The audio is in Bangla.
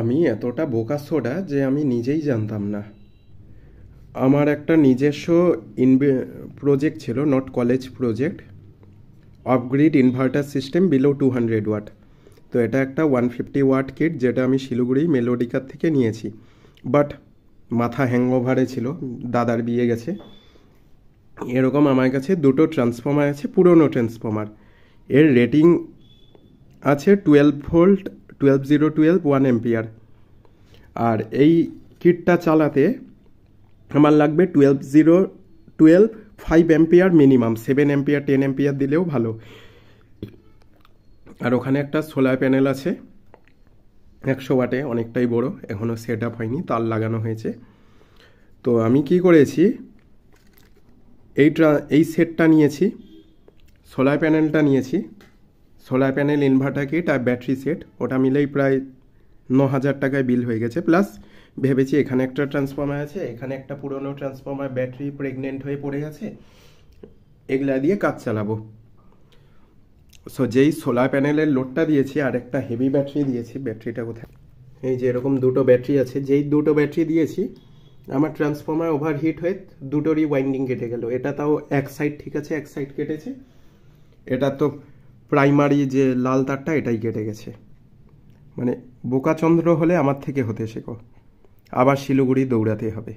আমি এতটা বোকাসোডা যে আমি নিজেই জানতাম না। আমার একটা নিজস্ব প্রজেক্ট ছিল, not college project, off grid inverter system below 200 watt. তো এটা একটা 150 ওয়াট কিট, যেটা আমি শিলিগুড়ি মেলোডিকার থেকে নিয়েছি। বাট মাথা হ্যাংওভারে ছিল, দাদার বিয়ে গেছে। এরকম আমার কাছে দুটো ট্রান্সফর্মার আছে, পুরনো ট্রান্সফর্মার। এর রেটিং আছে 12 ভোল্ট, 12012 1 এম্পিয়ার। আর এই কিটটা চালাতে আমার লাগবে 12012 5 এম্পিয়ার মিনিমাম, 7 এম্পিয়ার 10 এম্পিয়ার দিলেও ভালো। আর ওখানে একটা সোলার প্যানেল আছে 100 ওয়াটে, অনেকটাই বড়, এখনও সেট আপ হয়নি, তার লাগানো হয়েছে। তো আমি কি করেছি, এই সেটটা নিয়েছি, সোলার প্যানেলটা নিয়েছি, সোলার প্যানেল, ইনভার্টার কিট আর ব্যাটারি সেট, ওটা মিলেই প্রায় 9,000 টাকায় বিল হয়ে গেছে। প্লাস ভেবেছি এখানে একটা ট্রান্সফর্মার আছে, এখানে একটা পুরনো ট্রান্সফর্মার, ব্যাটারি প্রেগনেন্ট হয়ে পড়ে আছে, এগুলা দিয়ে কাজ চালাবো। সো যেই সোলার প্যানেলের লোডটা দিয়েছি আর একটা হেভি ব্যাটারি দিয়েছি, ব্যাটারিটা কোথায়, এই যে এরকম দুটো ব্যাটারি আছে, যেই দুটো ব্যাটারি দিয়েছি আমার ট্রান্সফর্মার ওভারহিট হয়ে দুটোরই ওয়াইন্ডিং কেটে গেল। এটা তাও এক সাইড ঠিক আছে, এক সাইড কেটেছে। এটা তো প্রাইমারি যে লাল তারটা, এটাই কেটে গেছে। মানে বোকাচন্দ্র হলে আমার থেকে হতে শেখো, আবার শিলিগুড়ি দৌড়াতে হবে।